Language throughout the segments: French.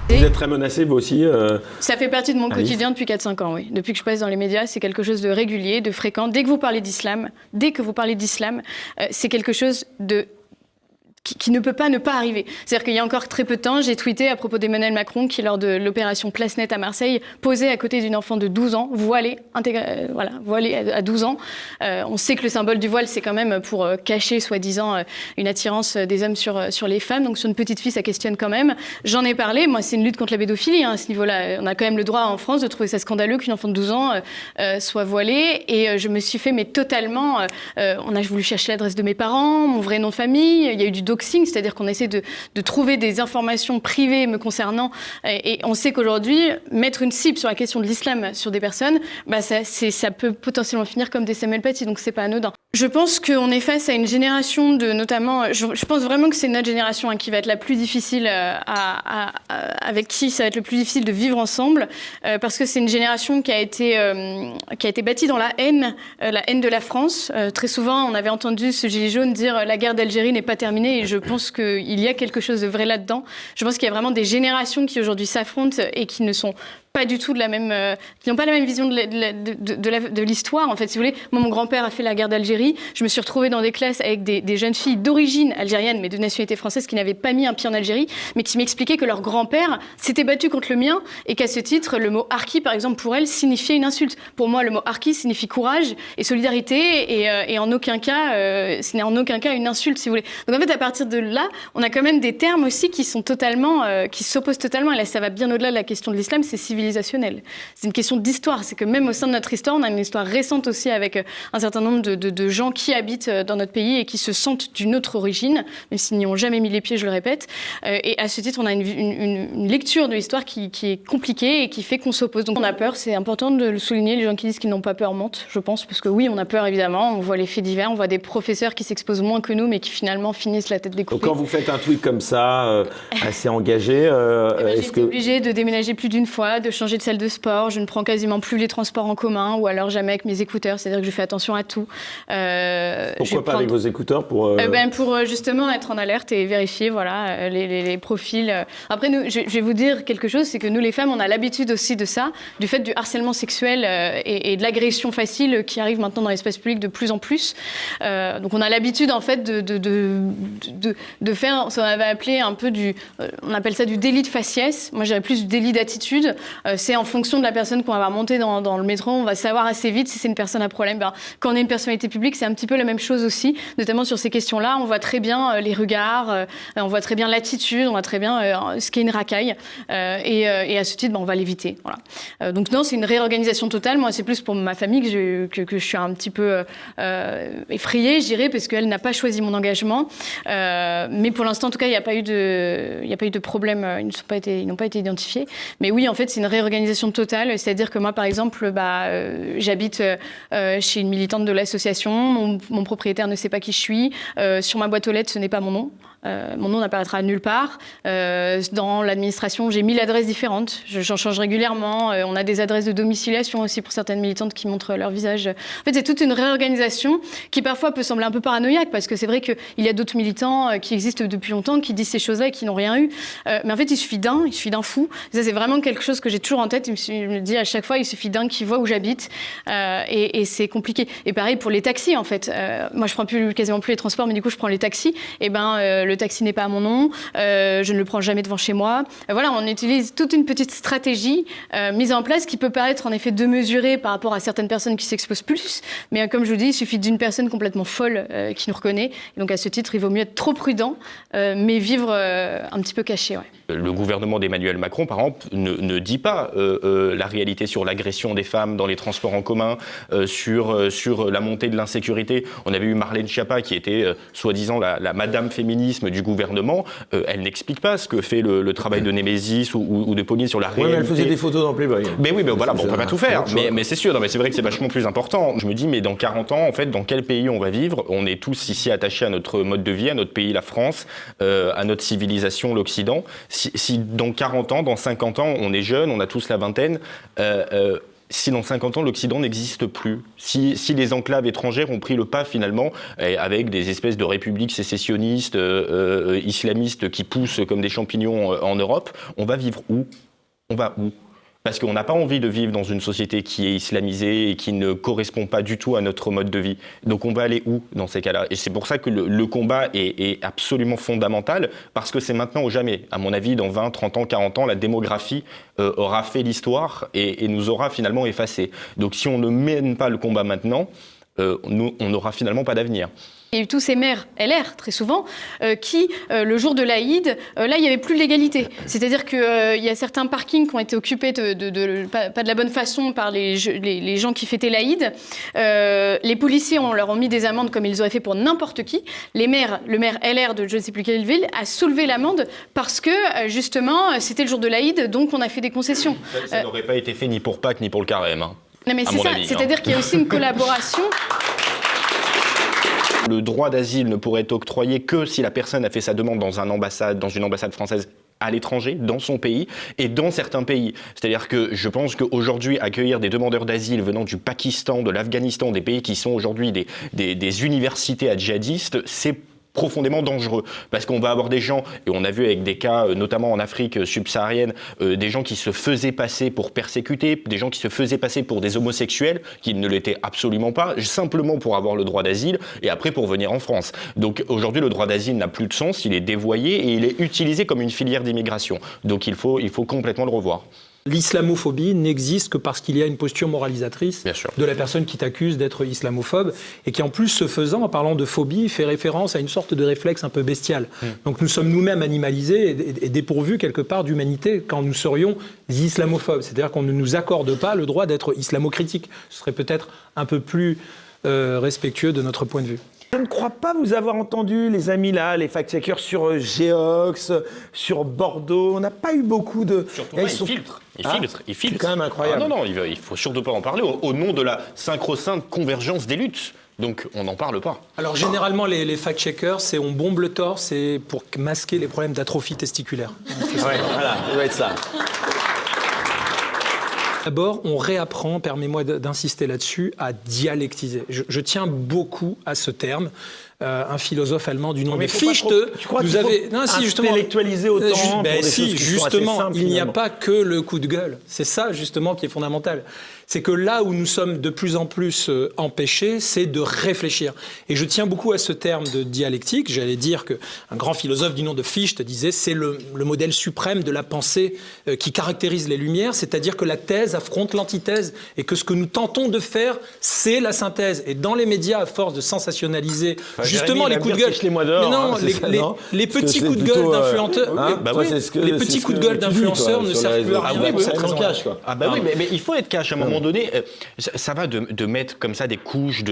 Vous êtes très menacée, vous aussi Ça fait partie de mon Alice quotidien depuis 4-5 ans, oui. Depuis que je passe dans les médias, c'est quelque chose de régulier, de fréquent. Dès que vous parlez d'islam, c'est quelque chose qui ne peut pas ne pas arriver. C'est-à-dire qu'il y a encore très peu de temps, j'ai tweeté à propos d'Emmanuel Macron qui, lors de l'opération Place Nette à Marseille, posait à côté d'une enfant de 12 ans, voilée à 12 ans. On sait que le symbole du voile, c'est quand même pour cacher, soi-disant, une attirance des hommes sur les femmes. Donc sur une petite fille, ça questionne quand même. J'en ai parlé, moi, c'est une lutte contre la pédophilie, à ce niveau-là. On a quand même le droit en France de trouver ça scandaleux qu'une enfant de 12 ans soit voilée. Et je me suis fait, mais totalement... on a voulu chercher l'adresse de mes parents, mon vrai nom de famille, il y a eu du doxing, c'est-à-dire qu'on essaie de trouver des informations privées me concernant, et on sait qu'aujourd'hui, mettre une cible sur la question de l'islam sur des personnes, ça peut potentiellement finir comme des Samuel Paty, donc c'est pas anodin. Je pense qu'on est face à une génération de, notamment, je pense vraiment que c'est notre génération qui va être la plus difficile, avec qui ça va être le plus difficile de vivre ensemble, parce que c'est une génération qui a été bâtie dans la haine de la France. Très souvent, on avait entendu ce gilet jaune dire la guerre d'Algérie n'est pas terminée, et je pense qu'il y a quelque chose de vrai là-dedans. Je pense qu'il y a vraiment des générations qui aujourd'hui s'affrontent et qui ne sont pas du tout qui n'ont pas la même vision de l'histoire, en fait, si vous voulez. Moi, mon grand-père a fait la guerre d'Algérie. Je me suis retrouvée dans des classes avec des jeunes filles d'origine algérienne, mais de nationalité française, qui n'avaient pas mis un pied en Algérie, mais qui m'expliquaient que leur grand-père s'était battu contre le mien, et qu'à ce titre, le mot harki, par exemple, pour elle, signifiait une insulte. Pour moi, le mot harki signifie courage et solidarité, et en aucun cas, ce n'est en aucun cas une insulte, si vous voulez. Donc, en fait, à partir de là, on a quand même des termes aussi qui sont qui s'opposent totalement, et là, ça va bien au-delà de la question de l'islam, c'est civilisationnel. C'est une question d'histoire. C'est que même au sein de notre histoire, on a une histoire récente aussi avec un certain nombre de gens qui habitent dans notre pays et qui se sentent d'une autre origine, même s'ils n'y ont jamais mis les pieds, je le répète. Et à ce titre, on a une lecture de l'histoire qui est compliquée et qui fait qu'on s'oppose. Donc on a peur, c'est important de le souligner. Les gens qui disent qu'ils n'ont pas peur mentent, je pense, parce que oui, on a peur évidemment. On voit les faits divers, on voit des professeurs qui s'exposent moins que nous, mais qui finalement finissent la tête découpée. Donc quand vous faites un tweet comme ça, assez engagé, j'ai été obligée de déménager plus d'une fois, de changer de salle de sport, je ne prends quasiment plus les transports en commun, ou alors jamais avec mes écouteurs, c'est-à-dire que je fais attention à tout. Pourquoi pas avec vos écouteurs pour justement être en alerte et vérifier les profils. Après, nous, je vais vous dire quelque chose, c'est que nous les femmes, on a l'habitude aussi de ça, du fait du harcèlement sexuel et de l'agression facile qui arrive maintenant dans l'espace public de plus en plus. Donc on a l'habitude en fait de faire ce qu'on avait appelé un peu on appelle ça du délit de faciès. Moi j'irais plus du délit d'attitude. C'est en fonction de la personne qu'on va monter dans le métro, on va savoir assez vite si c'est une personne à problème. Quand on est une personnalité publique, c'est un petit peu la même chose aussi, notamment sur ces questions-là. On voit très bien les regards, on voit très bien l'attitude, on voit très bien ce qu'est une racaille. Et à ce titre, on va l'éviter. Voilà. Donc non, c'est une réorganisation totale. Moi, c'est plus pour ma famille que je suis un petit peu effrayée, je dirais, parce qu'elle n'a pas choisi mon engagement. Mais pour l'instant, en tout cas, il n'y a pas eu de problème. Ils n'ont pas été identifiés. Mais oui, en fait, c'est une réorganisation totale. C'est-à-dire que moi, par exemple, j'habite chez une militante de l'association. Mon propriétaire ne sait pas qui je suis. Sur ma boîte aux lettres, ce n'est pas mon nom. Mon nom n'apparaîtra nulle part. Dans l'administration, j'ai 1000 adresses différentes. J'en change régulièrement. On a des adresses de domiciliation aussi pour certaines militantes qui montrent leur visage. En fait, c'est toute une réorganisation qui parfois peut sembler un peu paranoïaque, parce que c'est vrai qu'il y a d'autres militants qui existent depuis longtemps, qui disent ces choses-là et qui n'ont rien eu. Mais en fait, il suffit d'un fou. Ça, c'est vraiment quelque chose que j'ai toujours en tête. Je me dis à chaque fois, il suffit d'un qui voit où j'habite. Et c'est compliqué. Et pareil pour les taxis, en fait. Moi, je prends quasiment plus les transports, mais du coup, je prends les taxis. Et le taxi n'est pas à mon nom, je ne le prends jamais devant chez moi. Voilà, on utilise toute une petite stratégie mise en place qui peut paraître en effet démesurée par rapport à certaines personnes qui s'exposent plus, mais comme je vous dis, il suffit d'une personne complètement folle qui nous reconnaît. Et donc à ce titre, il vaut mieux être trop prudent, mais vivre un petit peu caché. Ouais. Le gouvernement d'Emmanuel Macron, par exemple, ne dit pas la réalité sur l'agression des femmes dans les transports en commun, sur la montée de l'insécurité. On avait eu Marlène Schiappa qui était soi-disant la madame féminisme du gouvernement. Elle n'explique pas ce que fait le travail de Némésis ou de Pauline sur la réalité. Mais elle faisait des photos dans Playboy. Mais oui, mais voilà, on ne peut pas tout faire. Mais c'est sûr, mais c'est vrai que c'est vachement plus important. Je me dis, mais dans 40 ans, en fait, dans quel pays on va vivre? On est tous ici attachés à notre mode de vie, à notre pays, la France, à notre civilisation, l'Occident. Si dans 40 ans, dans 50 ans, on est jeune, on a tous la vingtaine, si dans 50 ans l'Occident n'existe plus, si les enclaves étrangères ont pris le pas finalement, avec des espèces de républiques sécessionnistes, islamistes qui poussent comme des champignons en Europe, on va vivre où ? On va où ? Parce qu'on n'a pas envie de vivre dans une société qui est islamisée et qui ne correspond pas du tout à notre mode de vie. Donc on va aller où dans ces cas-là ? Et c'est pour ça que le combat est absolument fondamental, parce que c'est maintenant ou jamais. À mon avis, dans 20, 30 ans, 40 ans, la démographie aura fait l'histoire et nous aura finalement effacés. Donc si on ne mène pas le combat maintenant, on n'aura finalement pas d'avenir. Il y a eu tous ces maires LR, très souvent, qui, le jour de l'Aïd, là, il n'y avait plus de légalité. C'est-à-dire qu'il y a certains parkings qui ont été occupés pas de la bonne façon par les gens qui fêtaient l'Aïd. Les policiers, on leur a mis des amendes comme ils auraient fait pour n'importe qui. Le maire LR de je ne sais plus quelle ville a soulevé l'amende parce que, justement, c'était le jour de l'Aïd, donc on a fait des concessions. Ça n'aurait pas été fait ni pour Pâques ni pour le Carême. Hein, non, mais c'est ça. C'est-à-dire qu'il y a aussi une collaboration. Le droit d'asile ne pourrait être octroyé que si la personne a fait sa demande dans une ambassade française à l'étranger, dans son pays et dans certains pays. C'est-à-dire que je pense qu'aujourd'hui, accueillir des demandeurs d'asile venant du Pakistan, de l'Afghanistan, des pays qui sont aujourd'hui des universités à djihadistes, c'est profondément dangereux, parce qu'on va avoir des gens, et on a vu avec des cas, notamment en Afrique subsaharienne, des gens qui se faisaient passer pour persécutés, des gens qui se faisaient passer pour des homosexuels, qui ne l'étaient absolument pas, simplement pour avoir le droit d'asile, et après pour venir en France. Donc aujourd'hui, le droit d'asile n'a plus de sens, il est dévoyé, et il est utilisé comme une filière d'immigration. Donc il faut complètement le revoir. L'islamophobie n'existe que parce qu'il y a une posture moralisatrice de la personne qui t'accuse d'être islamophobe et qui, en plus, ce faisant, en parlant de phobie, fait référence à une sorte de réflexe un peu bestial. Donc nous sommes nous-mêmes animalisés et dépourvus quelque part d'humanité quand nous serions islamophobes. C'est-à-dire qu'on ne nous accorde pas le droit d'être islamocritique. Ce serait peut-être un peu plus respectueux de notre point de vue. Je ne crois pas vous avoir entendu, les amis là, les fact-checkers sur Geox, sur Bordeaux. On n'a pas eu beaucoup de... Surtout ils filtrent. Ils filtrent. C'est quand même incroyable. Ah non, il ne faut surtout pas en parler au nom de la sacro-sainte convergence des luttes. Donc on n'en parle pas. Alors généralement, les fact-checkers, on bombe le torse pour masquer les problèmes d'atrophie testiculaire. Ouais, voilà, ça doit être ça. D'abord, on réapprend, permets-moi d'insister là-dessus, à dialectiser. Je tiens beaucoup à ce terme. Un philosophe allemand du nom de Fichte nous avait intellectualisé autant justement, il n'y a pas que le coup de gueule. C'est ça justement qui est fondamental. C'est que là où nous sommes de plus en plus empêchés, c'est de réfléchir. Et je tiens beaucoup à ce terme de dialectique. J'allais dire qu'un grand philosophe du nom de Fichte disait c'est le modèle suprême de la pensée qui caractérise les Lumières, c'est-à-dire que la thèse affronte l'antithèse et que ce que nous tentons de faire, c'est la synthèse. Et dans les médias, à force de sensationnaliser justement les coups de gueule, les petits coups de gueule d'influenceurs, les petits coups de gueule d'influenceurs ne servent plus à rien. Oui, mais il faut être cash à un moment donné. Ça va de mettre comme ça des couches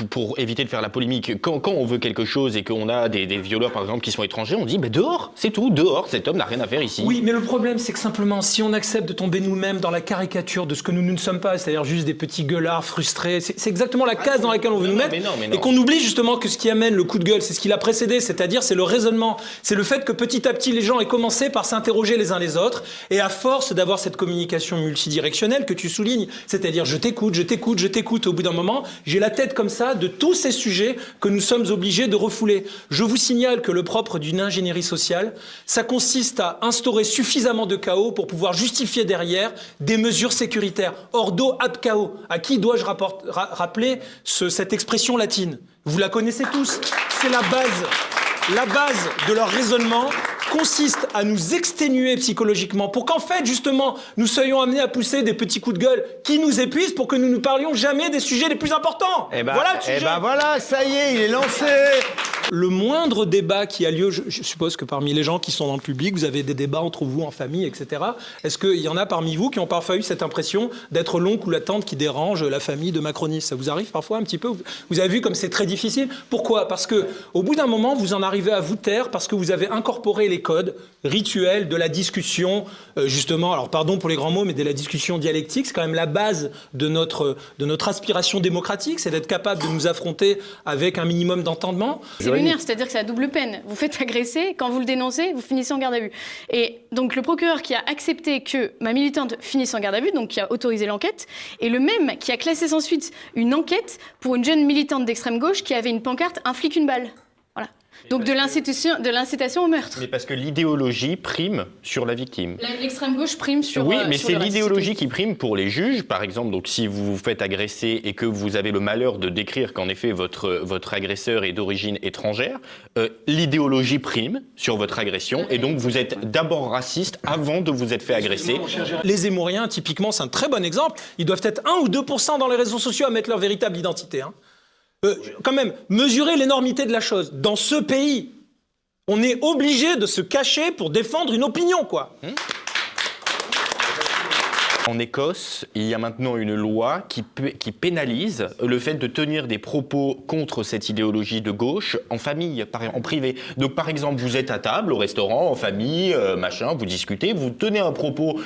pour éviter de faire la polémique. Quand on veut quelque chose et qu'on a des violeurs par exemple qui sont étrangers, on dit dehors, c'est tout, dehors, cet homme n'a rien à faire ici. Oui, mais le problème c'est que simplement si on accepte de tomber nous-mêmes dans la caricature de ce que nous ne sommes pas, c'est-à-dire juste des petits gueulards frustrés, c'est exactement la case dans laquelle on veut nous mettre. Et qu'on oublie justement que ce qui amène le coup de gueule, c'est ce qui l'a précédé, c'est-à-dire c'est le raisonnement, c'est le fait que petit à petit les gens aient commencé par s'interroger les uns les autres, et à force d'avoir cette communication multidirectionnelle que tu soulignes, c'est-à-dire je t'écoute, au bout d'un moment, j'ai la tête comme ça de tous ces sujets que nous sommes obligés de refouler. Je vous signale que le propre d'une ingénierie sociale, ça consiste à instaurer suffisamment de chaos pour pouvoir justifier derrière des mesures sécuritaires. Ordo ad chaos. À qui dois-je rappeler cette expression latine? Vous la connaissez tous. C'est la base. La base de leur raisonnement consiste à nous exténuer psychologiquement pour qu'en fait, justement, nous soyons amenés à pousser des petits coups de gueule qui nous épuisent pour que nous ne parlions jamais des sujets les plus importants. Voilà le sujet. Voilà, ça y est, il est lancé. Le moindre débat qui a lieu, je suppose que parmi les gens qui sont dans le public, vous avez des débats entre vous, en famille, etc. Est-ce qu'il y en a parmi vous qui ont parfois eu cette impression d'être l'oncle ou la tante qui dérange la famille de macronistes? Ça vous arrive parfois un petit peu? Vous avez vu comme c'est très difficile? Pourquoi? Parce que au bout d'un moment, vous en arrivez à vous taire parce que vous avez incorporé les codes rituels de la discussion, justement, alors pardon pour les grands mots, mais de la discussion dialectique. C'est quand même la base de notre aspiration démocratique, c'est d'être capable de nous affronter avec un minimum d'entendement. C'est lunaire, c'est-à-dire que c'est à double peine. Vous faites agresser, quand vous le dénoncez, vous finissez en garde à vue. Et donc le procureur qui a accepté que ma militante finisse en garde à vue, donc qui a autorisé l'enquête, est le même qui a classé sans suite une enquête pour une jeune militante d'extrême gauche qui avait une pancarte « Un flic, une balle ». Voilà. Donc de l'incitation au meurtre. Mais parce que l'idéologie prime sur la victime. L'extrême gauche prime sur Oui, mais sur c'est le reste. l'idéologie qui prime pour les juges, par exemple. Donc si vous vous faites agresser et que vous avez le malheur de décrire qu'en effet votre agresseur est d'origine étrangère, l'idéologie prime sur votre agression et donc vous êtes d'abord raciste avant de vous être fait agresser. Les Zémouriens, typiquement, c'est un très bon exemple. Ils doivent être 1 ou 2% dans les réseaux sociaux à mettre leur véritable identité. Hein. Quand même, mesurer l'énormité de la chose. Dans ce pays, on est obligé de se cacher pour défendre une opinion, quoi. En Écosse, il y a maintenant une loi qui pénalise le fait de tenir des propos contre cette idéologie de gauche en famille, en privé. Donc par exemple, vous êtes à table, au restaurant, en famille, machin, vous discutez, vous tenez un propos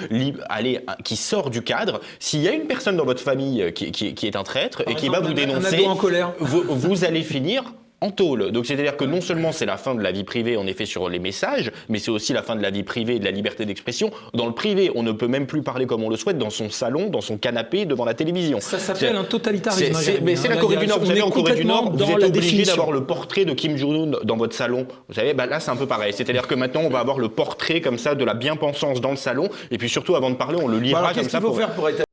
qui sort du cadre. S'il y a une personne dans votre famille qui est un traître et qui va vous dénoncer, un ado en colère. Vous allez finir en tôle. Donc c'est-à-dire que non seulement c'est la fin de la vie privée en effet sur les messages, mais c'est aussi la fin de la vie privée et de la liberté d'expression. Dans le privé, on ne peut même plus parler comme on le souhaite dans son salon, dans son canapé, devant la télévision. Ça s'appelle un totalitarisme. Mais c'est la Corée du Nord. Vous savez, en Corée du Nord, vous êtes obligé d'avoir le portrait de Kim Jong-un dans votre salon. Vous savez, là c'est un peu pareil. C'est-à-dire que maintenant on va avoir le portrait comme ça de la bien-pensance dans le salon, et puis surtout avant de parler, on le lira comme ça. Qu'est-ce qu'il faut faire pour être